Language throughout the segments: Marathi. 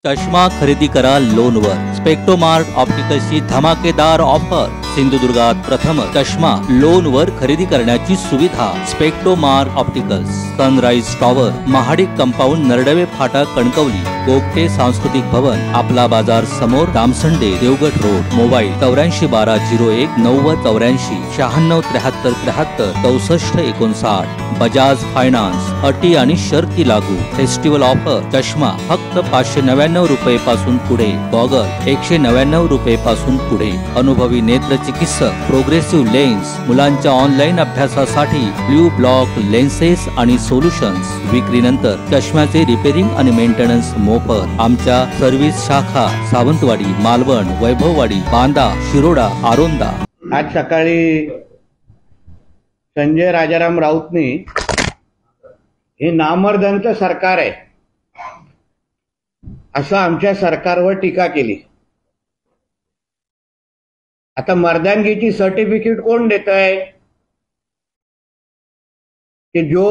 चष्मा खरेदी करा लोनवर। स्पेक्ट्रोमार्ट ऑप्टिकल्सची धमाकेदार ऑफर। सिंधुदुर्गात प्रथम चष्मा लोनवर खरेदी करण्याची सुविधा। Spectromart opticals, sunrise tower, Mahadik compound, Naradwe फाटा, कणकवली। गोगटे सांस्कृतिक भवन, आपला बाजार समोर, Damsande, Devgad road. Mobile 841201 9084 96 73 73 64 59। Bajaj finance, अटी आणि शर्ती लागू। फेस्टिवल ऑफर, चष्मा फक्त 599 रुपये पासून पुढे, गॉगल 199 रुपये पासून पुढे। अनुभवी नेत्र चिकित्सक, प्रोग्रेसिव्ह लेन्स, मुलांच्या ऑनलाईन अभ्यासासाठी ब्ल्यू ब्लॉक लेन्सेस आणि सोल्युशन्स। विक्रीनंतर चष्म्याचे रिपेरिंग आणि मेंटेनन्स मोफत। आमच्या सर्व्हिस शाखा सावंतवाडी, मालवण, वैभववाडी, बांदा, शिरोडा, आरोंदा। आज सकाळी संजय राजाराम राऊतनी हे नामर्दांचं सरकार आहे असं आमच्या सरकारवर टीका केली। आता मर्दानगीची सर्टिफिकेट कोण देत आहे? की जो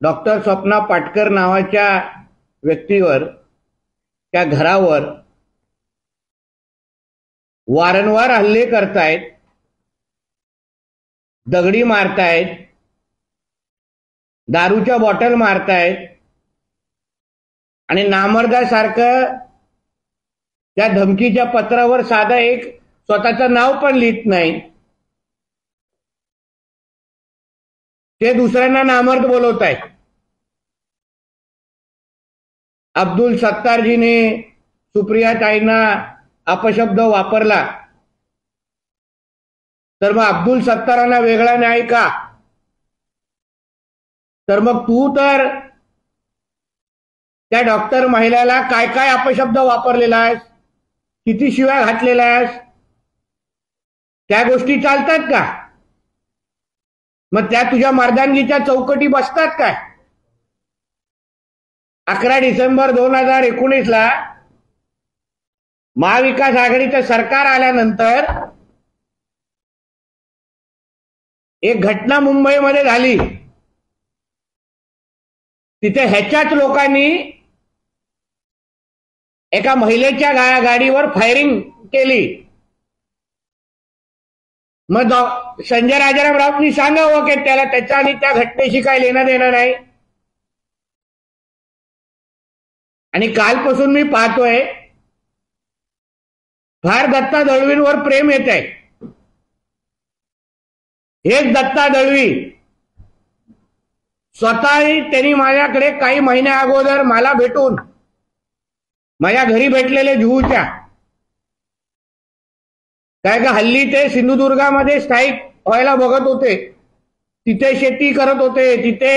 डॉक्टर स्वप्ना पाटकर नावाच्या व्यक्तीवर, त्या घरावर वारंवार हल्ले करतायत, दगडी मारतायत, दारूच्या बॉटल मारतायत आणि नामर्दासारखं त्या धमकीच्या पत्रावर साधा एक स्वतःचं नाव पण लिहित नाही, ते दुसऱ्यांना नामर्द बोलवत आहेत। अब्दुल सत्तारजीने सुप्रियाताईंना अपशब्द वापरला तर मग अब्दुल सत्तारांना वेगळा न्याय का? तर मग तू तर त्या डॉक्टर महिलेला काय काय अपशब्द वापरलेला आहेस, किती शिव्या घातलेल्या आहेस, त्या गोष्टी चालतात का? मग त्या तुझ्या मर्दानगीच्या चौकटी बसतात काय? 11 डिसेंबर 2019 महाविकास आघाडीचं सरकार आल्यानंतर एक घटना मुंबईमध्ये झाली। तिथे ह्याच्याच लोकांनी एका महिलेच्या गाडीवर फायरिंग केली। मग संजय राजाराम राऊतनी सांगावं की त्याला त्याच्या आणि त्या घटनेशी काय लेणं देणं नाही। आणि कालपासून मी पाहतोय फार दत्ता दळवींवर प्रेम येत आहे। हेच दत्ता दळवी स्वतःही त्यांनी माझ्याकडे काही महिन्या अगोदर मला भेटून माझ्या घरी भेटलेले जुहूच्या, काय का हल्ली ते सिंधुदुर्गामध्ये स्थायिक व्हायला बघत होते, तिथे शेती करत होते, तिथे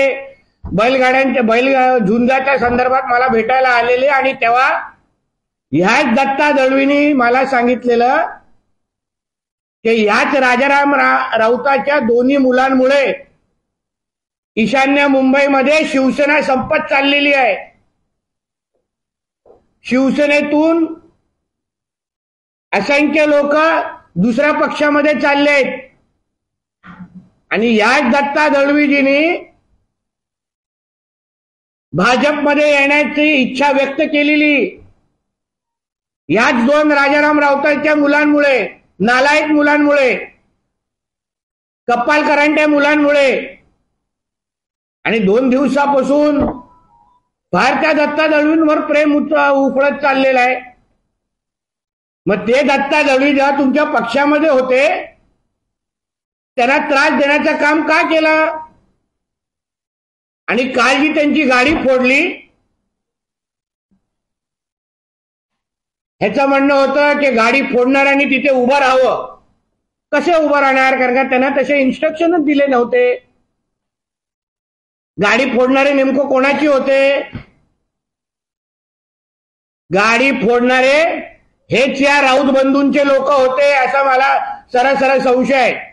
बैलगाड्यांच्या झुंजाच्या संदर्भात मला भेटायला आलेले। आणि तेव्हा ह्याच दत्ता दळवींनी मला सांगितलेलं की ह्याच राजाराम राऊताच्या दोन्ही मुलांमुळे ईशान्य मुंबईमध्ये शिवसेना संपत चाललेली आहे। शिवसेनेतून असंख्य लोक दुसऱ्या पक्षामध्ये चालले आहेत। आणि याच दत्ता दळवीजींनी भाजपमध्ये येण्याची इच्छा व्यक्त केलेली याच दोन राजाराम राऊतांच्या मुलांमुळे, नालायक मुलांमुळे, कपालकरांच्या मुलांमुळे। आणि 2 दिवसापासून फार त्या दत्ता दळवींवर प्रेम उफळत चाललेलं आहे। मग ते दत्ता दळवी जेव्हा तुमच्या पक्षामध्ये होते त्यांना त्रास देण्याचं काम का केलं? आणि काल जी त्यांची गाडी फोडली, ह्याचं म्हणणं होतं की गाडी फोडणाऱ्यांनी तिथे उभं राहावं। कसे उभं राहणार? कारण का त्यांना तसे इन्स्ट्रक्शनच दिले नव्हते। गाडी फोडणारे नेमकं कोणाची होते? गाडी फोडणारे हेच या राऊत बंधूंचे लोक होते असा मला सरळ संशय आहे।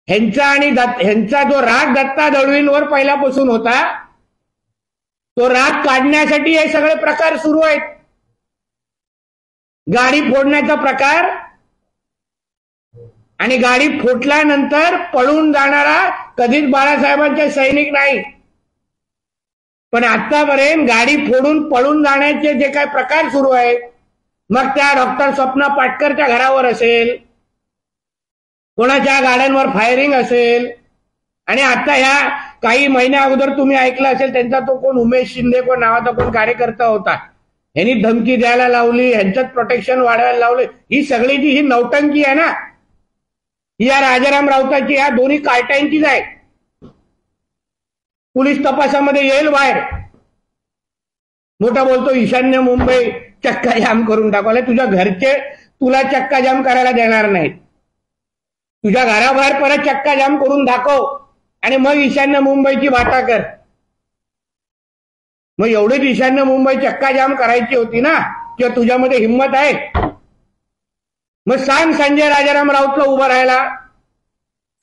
ह्यांचा जो राग दत्ता दळवींवर पहिल्यापासून होता, तो राग काढण्यासाठी हे सगळे प्रकार सुरू आहेत। गाडी फोडण्याचा प्रकार आणि गाडी फुटल्यानंतर पळून जाणारा कधीच बाळासाहेबांचे सैनिक नाही, पण आतापर्यंत गाडी फोडून पळून जाण्याचे जे काही प्रकार सुरू आहेत, मग त्या डॉक्टर स्वप्ना पाटकरच्या घरावर असेल, कोणाच्या गाड्यांवर फायरिंग असेल, आणि आता ह्या काही महिन्या अगोदर तुम्ही ऐकलं असेल त्यांचा तो कोण उमेश शिंदे कोण नावाचा कोण कार्यकर्ता होता, यांनी धमकी द्यायला लावली, यांच्यात प्रोटेक्शन वाढवायला लावले. ही सगळी जी ही नौटंकी आहे ना, ही या राजाराम राऊताची, या दोन्ही कार्ट्यांचीच आहे. पोलीस तपासामध्ये येईल बाहेर. मोठा बोलतो ईशान्य मुंबई चक्का जाम करून टाकवला. तुझ्या घरचे तुला चक्का जाम करायला देणार नाहीत. तुझ्या घराबाहेर परत चक्का जाम करून दाखव आणि मग ईशान्य मुंबईची वाटा कर. मग एवढीच ईशान्य मुंबई चक्का जाम करायची होती ना, किंवा तुझ्यामध्ये हिंमत आहे? मग सांग संजय राजाराम राऊतला उभं राहायला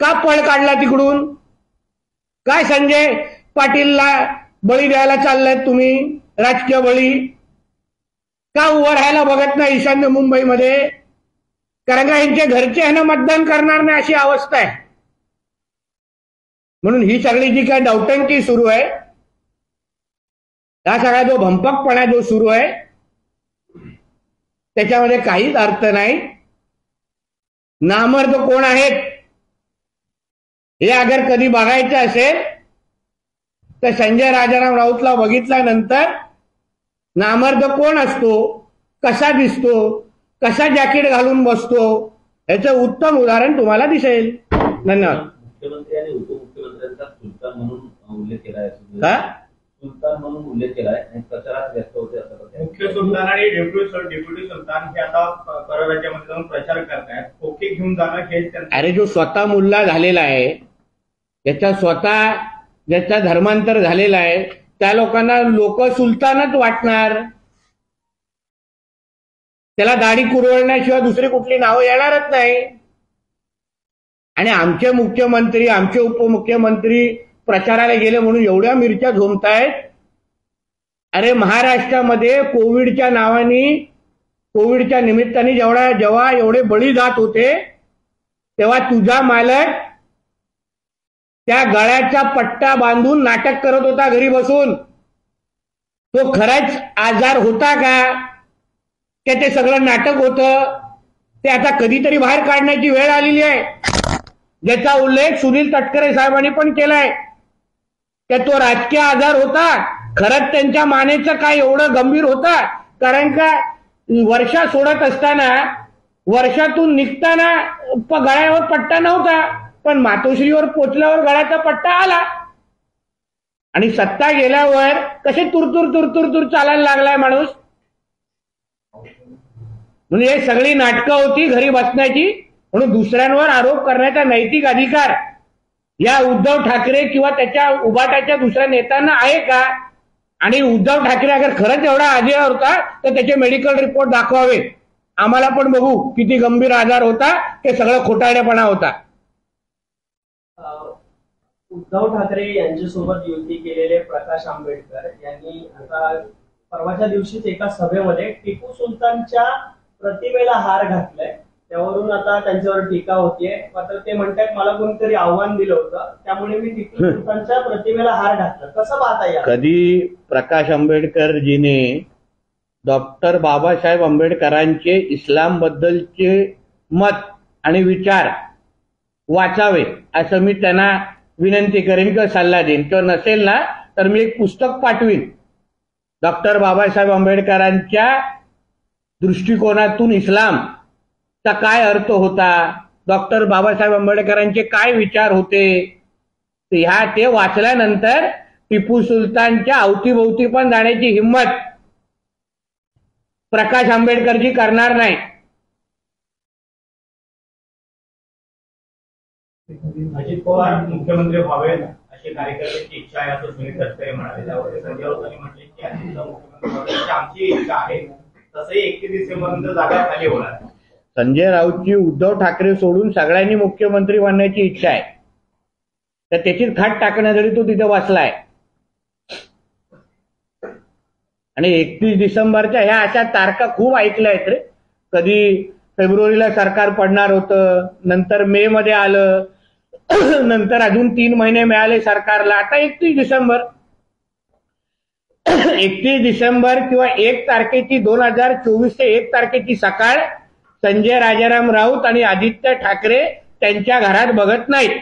का पळ काढला तिकडून? काय संजय पाटीलला बळी द्यायला चाललाय तुम्ही, राजकीय बळी? का उभं राहायला बघत नाही ईशान्य मुंबईमध्ये? कारण का यांच्या घरचे ह्यांना मतदान करणार नाही अशी अवस्था आहे. म्हणून ही सगळी जी काय नौटंकी सुरू आहे, हा सगळा जो भंपकपणा जो सुरू आहे, त्याच्यामध्ये काहीच अर्थ नाही. नामर्द कोण आहेत हे अगर कधी बघायचं असेल तर संजय राजाराम राऊतला बघितल्यानंतर नामर्द कोण असतो, कसा दिसतो, कसा जॅकेट घालून बसतो, याचं उत्तम उदाहरण तुम्हाला दिसेल. धन्यवाद. मुख्यमंत्री आणि उपमुख्यमंत्र्यांचा सुलतान म्हणून उल्लेख केलाय का? सुलतान म्हणून उल्लेख केलाय आणि प्रचारात व्यस्त होते असं. मुख्य सुलतान आणि डेप्युटी सुलतान हे आता परराज्यामध्ये जाऊन प्रचार करतायत. खोके घेऊन जाणं हे त्यांचं. अरे जो स्वतः मुल्ला झालेला आहे, ज्याचा धर्मांतर झालेला आहे, त्या लोकांना लोक सुलतानच वाटणार. त्याला दाढी कुरवळण्याशिवाय दुसरी कुठली नावं येणारच नाही. आणि आमचे मुख्यमंत्री, आमचे उपमुख्यमंत्री प्रचाराला गेले म्हणून एवढ्या मिरच्या झोमतायत. अरे महाराष्ट्रामध्ये कोविडच्या नावाने, कोविडच्या निमित्ताने जेव्हा एवढे बळी जात होते, तेव्हा तुझा मालक त्या गळ्याचा पट्टा बांधून नाटक करत होता घरी बसून. तो खरंच आजार होता का ते सगळं नाटक होतं? ते आता कधीतरी बाहेर काढण्याची वेळ आलेली आहे, ज्याचा उल्लेख सुनील तटकरे साहेबांनी पण केलाय. की तो राजकीय आजार होता, खरंच त्यांच्या मानेचं काय एवढं गंभीर होता? कारण का वर्षा सोडत असताना, वर्षातून निघताना गळ्यावर पट्टा नव्हता, पण मातोश्रीवर पोचल्यावर गळ्याचा पट्टा आला. आणि सत्ता गेल्यावर कसे तुरतुर तुरतुर तुर चालायला लागलाय माणूस. म्हणजे हे सगळी नाटकं होती घरी बसण्याची. म्हणून दुसऱ्यांवर आरोप करण्याचा नैतिक अधिकार या उद्धव ठाकरे किंवा त्याच्या उभाटाच्या दुसऱ्या नेत्यांना आहे का? आणि उद्धव ठाकरे अगर खरंच एवढा आजार होता तर त्याचे मेडिकल रिपोर्ट दाखवावे, आम्हाला पण बघू किती गंभीर आजार होता, ते सगळं खोटारडेपणा होता. उद्धव ठाकरे यांच्यासोबत युती केलेले प्रकाश आंबेडकर यांनी आता परवाच्या दिवशीच एका सभेमध्ये टिपू सुलतानच्या प्रतिमेला हार घातलाय. त्यावरून आता त्यांच्यावर टीका होतीये. मात्र ते म्हणतात मला कोणीतरी आव्हान दिलं होतं, त्यामुळे मी टिपू सुलतानच्या प्रतिमेला हार घातला. कसं पाहता या? कधी प्रकाश आंबेडकरजीने डॉक्टर बाबासाहेब आंबेडकरांचे इस्लाम बद्दलचे मत आणि विचार वाचावे असं मी त्यांना विनंती करेन किंवा सल्ला देईन. किंवा नसेल ना तर मी एक पुस्तक पाठवीन, डॉक्टर बाबासाहेब आंबेडकरांच्या दृष्टिकोनातून इस्लामचा काय अर्थ होता, डॉक्टर बाबासाहेब आंबेडकरांचे काय विचार होते, ते वाचल्यानंतर टिपू सुलतानच्या अवतीभोवती पण जाण्याची हिंमत प्रकाश आंबेडकरजी करणार नाही. अजित पवार मुख्यमंत्री व्हावेत अशी कार्यकर्त्यांची इच्छा आहे असं सुनील तटकरे म्हणाले. त्यावर संजय राऊतांनी म्हटले की मुख्यमंत्री व्हावे आमची इच्छा आहे. तसंही 31 डिसेंबरनंतर जागा खाली होणार. संजय राऊतची उद्धव ठाकरे सोडून सगळ्यांनी मुख्यमंत्री बनण्याची इच्छा आहे, तर त्याचीच खाट टाकण्यासाठी तो तिथे बसलाय. आणि 31 डिसेंबरच्या ह्या अशा तारखा खूप ऐकल्या आहेत रे. कधी फेब्रुवारीला सरकार पडणार होतं, नंतर मे मध्ये आलं, नंतर अजून 3 महिने मिळाले सरकारला, आता 31 डिसेंबर. 31 डिसेंबर किंवा 1 तारखेची 2024 ते 1 तारखेची सकाळ संजय राजाराम राऊत आणि आदित्य ठाकरे त्यांच्या घरात बघत नाहीत.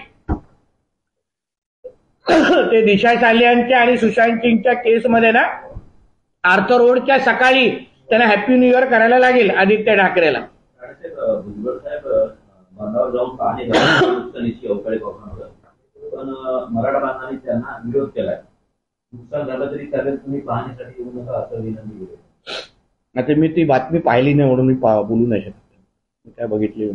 ते दिशा सालियांच्या आणि सुशांत सिंगच्या केसमध्ये ना आर्थर रोडच्या सकाळी त्यांना हॅपी न्यू इयर करायला लागेल आदित्य ठाकरेला. भुजबळ साहेब बांधावर जाऊन पाहणी नुकसानीची अवकाळी पावसामुळे, पण मराठा बांधवांनी त्यांना विरोध केलाय. नुकसान झालं तरी त्यावेळेस तुम्ही पाहणीसाठी येऊ नका असं विनंती केली. आता मी ती बातमी पाहिली नाही म्हणून मी बोलू नाही शकत. मी काय बघितली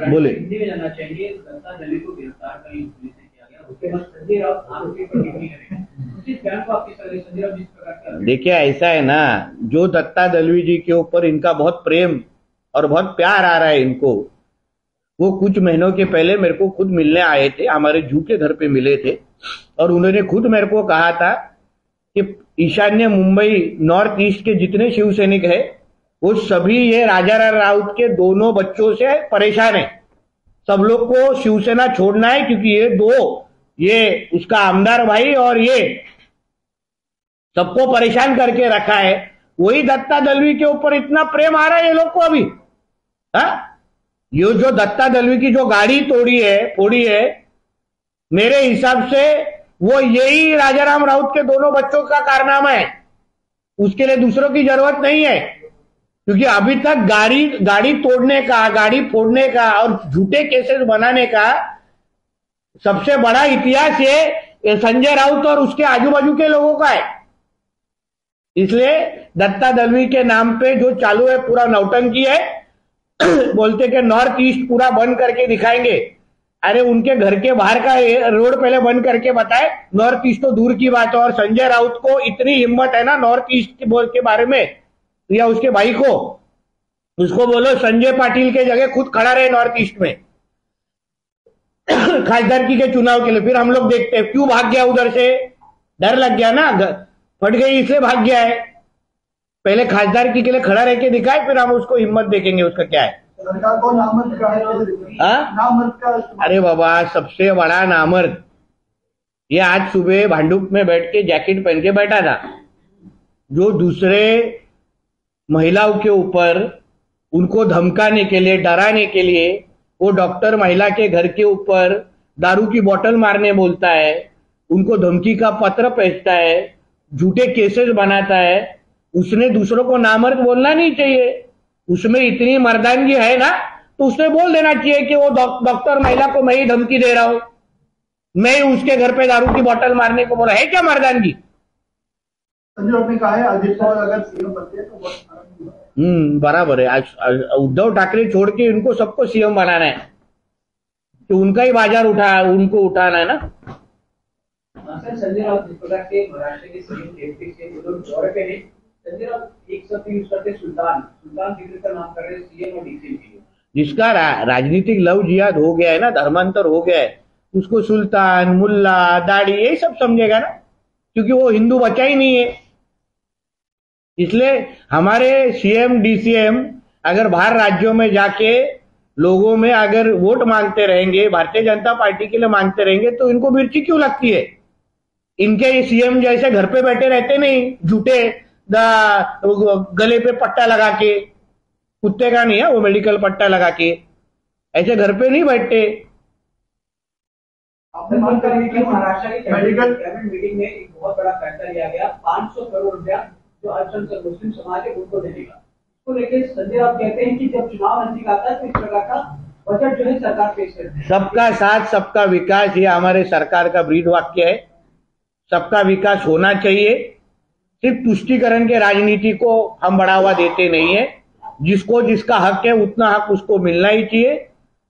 बोले. हिंदी में जाना चाहिए, दत्ता दलित को गिरफ्तार करी पुलिस ने किया गया, उसके बाद संजय राउत आरोपी पर टिप्पणी करेंगे, उसी बयान को आपकी संजय राउत जिस प्रकार का. देखिए ऐसा है ना, जो दत्ता दलवी जी के ऊपर इनका बहुत प्रेम और बहुत प्यार आ रहा है इनको, वो कुछ महीनों के पहले मेरे को खुद मिलने आए थे, हमारे जू के घर पे मिले थे और उन्होंने खुद मेरे को कहा था कि ईशान्य मुंबई नॉर्थ ईस्ट के जितने शिव सैनिक है वो सभी ये राजाराम राउत के दोनों बच्चों से परेशान है. सब लोग को शिवसेना छोड़ना है क्योंकि ये दो, ये उसका आमदार भाई और ये सबको परेशान करके रखा है. वही दत्ता दलवी के ऊपर इतना प्रेम आ रहा है ये लोग को अभी. ये जो दत्ता दलवी की जो गाड़ी फोड़ी है, मेरे हिसाब से वो यही राजाराम राउत के दोनों बच्चों का कारनामा है. उसके लिए दूसरों की जरूरत नहीं है, क्योंकि अभी तक गाड़ी तोड़ने का, गाड़ी फोड़ने का और झूठे केसेस बनाने का सबसे बड़ा इतिहास ये संजय राउत और उसके आजू बाजू के लोगों का है. इसलिए दत्ता दलवी के नाम पे जो चालू है पूरा नौटंकी है. बोलते कि नॉर्थ ईस्ट पूरा बंद करके दिखाएंगे. अरे उनके घर के बाहर का रोड पहले बंद करके बताए. नॉर्थ ईस्ट तो दूर की बात है. और संजय राउत को इतनी हिम्मत है ना नॉर्थ ईस्ट के बारे में, या उसके भाई को, उसको बोलो संजय पाटिल के जगह खुद खड़ा रहे नॉर्थ ईस्ट में खासदारकी के चुनाव के लिए. फिर हम लोग देखते हैं क्यों भाग गया उधर से. डर लग गया ना, फट गई इसलिए भाग गया है. पहले खासदारकी के लिए खड़ा रह के दिखाए, फिर हम उसको हिम्मत देखेंगे उसका क्या है. सरकार को नामर्द का है, नामर्द का. अरे बाबा, सबसे बड़ा नामर्द ये आज सुबह भांडुप में बैठ के जैकेट पहन के बैठा था, जो दूसरे महिलाओं के ऊपर उनको धमकाने के लिए, डराने के लिए वो डॉक्टर महिला के घर के ऊपर दारू की बोतल मारने बोलता है, उनको धमकी का पत्र भेजता है, झूठे केसेस बनाता है. उसने दूसरों को नामर्द बोलना नहीं चाहिए. उसमें इतनी मर्दानगी है ना, तो उसने बोल देना चाहिए कि वो डॉक्टर महिला को मैं ही धमकी दे रहा हूं, मैं उसके घर पे दारू की बोतल मारने को बोला. है क्या मर्दानगी? संजय राउत ने कहा है अजित पवार अगर सीएम बनते हैं तो बहुत बराबर है. आज उद्धव ठाकरे छोड़ के इनको सबको सीएम बनाना है, तो उनका ही बाजार उनको उठाना है ना. संजय राउत जिस प्रकार के महाराष्ट्र के सीएम केपी के दौरे पे नहीं, संजय राउत एक शब्द यूज करते सुल्तान जिक्र का नाम कर रहे सीएम और डीसीएम के. जिसका राजनीतिक लव जिहाद हो गया है ना, धर्मांतर हो गया है, उसको सुल्तान, मुल्ला, दाढ़ी यही सब समझेगा ना, क्योंकि वो हिंदू बचा ही नहीं है. इसलिए हमारे सीएम डीसीएम अगर बाहर राज्यों में जाके लोगों में अगर वोट मांगते रहेंगे, भारतीय जनता पार्टी के लिए मांगते रहेंगे, तो इनको मिर्ची क्यों लगती है? इनके सीएम जैसे घर पे बैठे रहते नहीं, झूठे गले पे पट्टा लगा के, कुत्ते का नहीं है वो मेडिकल पट्टा लगा के, ऐसे घर पे नहीं बैठते. आपने बात करेंगे कि महाराष्ट्र की मेडिकल कैबिनेट मीटिंग में एक बहुत बड़ा फैसला लिया गया, 500 करोड़ रुपया जो अल्पसंख्यक मुस्लिम समाज है उनको देने का. इसको लेकर संजय राउत कहते हैं कि जब चुनाव नजदीक आता है तो इस प्रकार का बजट जो है सरकार पेश करती है. सबका साथ सबका विकास, ये हमारे सरकार का ब्रीद वाक्य है. सबका विकास होना चाहिए. सिर्फ तुष्टीकरण के राजनीति को हम बढ़ावा देते नहीं है. जिसको जिसका हक है उतना हक उसको मिलना ही चाहिए,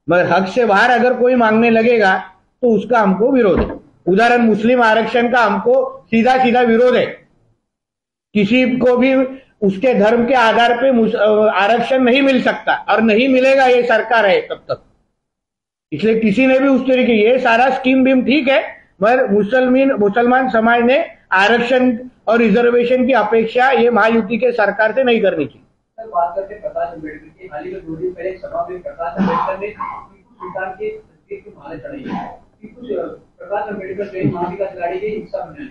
मगर हक से बाहर अगर कोई मांगने लगेगा तो उसका हमको विरोध है. उदाहरण मुस्लिम आरक्षण का हमको सीधा सीधा विरोध है. किसी को भी उसके धर्म के आधार पे आरक्षण नहीं मिल सकता और नहीं मिलेगा, ये सरकार है तब तक. इसलिए किसी ने भी उस तरीके, ये सारा स्कीम बीम ठीक है, मगर मुसलमान समाज ने आरक्षण और रिजर्वेशन की अपेक्षा ये महायुति के सरकार से नहीं करनी चाहिए. सर, बात करते प्रकाश अम्बेडकर की, हाल ही में 2 दिन पहले एक सभा में प्रकाश अम्बेडकर ने टीपू सुल्तान के तस्वीर की माला चढ़ाई है. टीपू प्रकाश अम्बेडकर जैन महाविकास आघाड़ी के हिस्सा बने।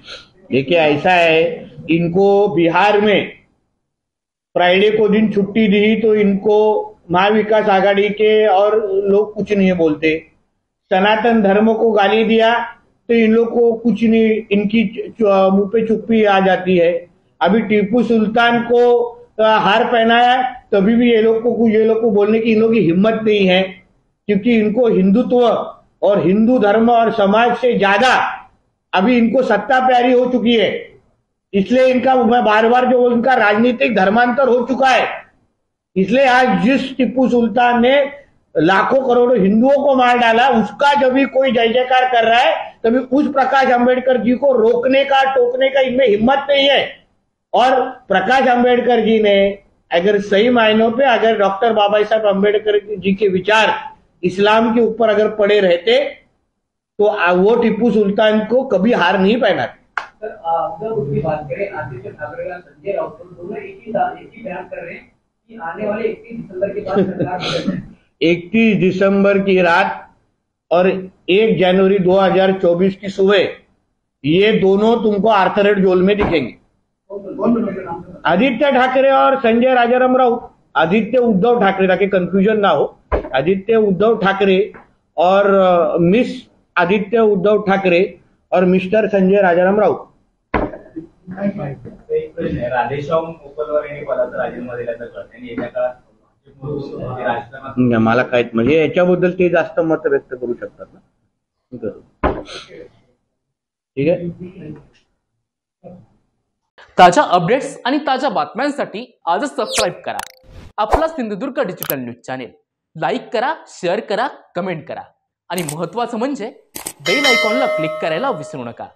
देखिए ऐसा है, इनको बिहार में फ्राइडे को दिन छुट्टी दी तो इनको महाविकास आघाड़ी के और लोग कुछ नहीं बोलते। सनातन धर्म को गाली दिया तो इन लोग को कुछ नहीं, इनकी मुंह पे चुप्पी आ जाती है। अभी टीपू सुल्तान को हार पहनाया तभी भी ये लोग को बोलने की इन लोगों की हिम्मत नहीं है, क्योंकि इनको हिंदुत्व और हिंदू धर्म और समाज से ज्यादा अभी इनको सत्ता प्यारी हो चुकी है। इसलिए इनका बार बार जो इनका राजनीतिक धर्मांतर हो चुका है। इसलिए आज जिस टीपू सुल्तान ने लाखों करोड़ों हिंदुओं को मार डाला, उसका जब भी कोई जय जयकार कर रहा है तभी उस प्रकाश अंबेडकर जी को रोकने का टोकने का इनमें हिम्मत नहीं है। और प्रकाश अंबेडकर जी ने अगर सही मायनों पे अगर डॉक्टर बाबा साहब अंबेडकर जी के विचार इस्लाम के ऊपर अगर पड़े रहते तो वो टीपू सुल्तान को कभी हार नहीं पहनाते। सर अगर उसकी बात करें, आदित्य ठाकरे का संजय राउत दोनों एक ही बयान कर रहे हैं कि आने वाले 31 दिसंबर के बाद सरकार 31 दिसंबर की रात और 1 जनवरी 2024 की सुबह ये दोनों तुमको आर्थरेट जोल में दिखेंगे। आदित्य ठाकरे और संजय राजाराम राउत, आदित्य उद्धव ठाकरे, ताकि कंफ्यूजन ना हो, आदित्य उद्धव ठाकरे और मिस आदित्य उद्धव ठाकरे और मिस्टर संजय राजाराम राउत। एक प्रश्न आहे, राधेश्याम मोपलवार यांनी पदाचा राजीनामा दिल्याचं कळतं आणि येत्या काळात राजकारणात मला काय म्हणजे याच्याबद्दल ते जास्त मत व्यक्त करू शकतात ना। ठीक आहे। ताज्या अपडेट्स आणि ताज्या बातम्यांसाठी आजच सबस्क्राईब करा आपला Sindhudurg digital news channel. Like करा, शेअर करा, कमेंट करा आणि महत्त्वाचं म्हणजे बेल आयकॉनला क्लिक करायला विसरू नका।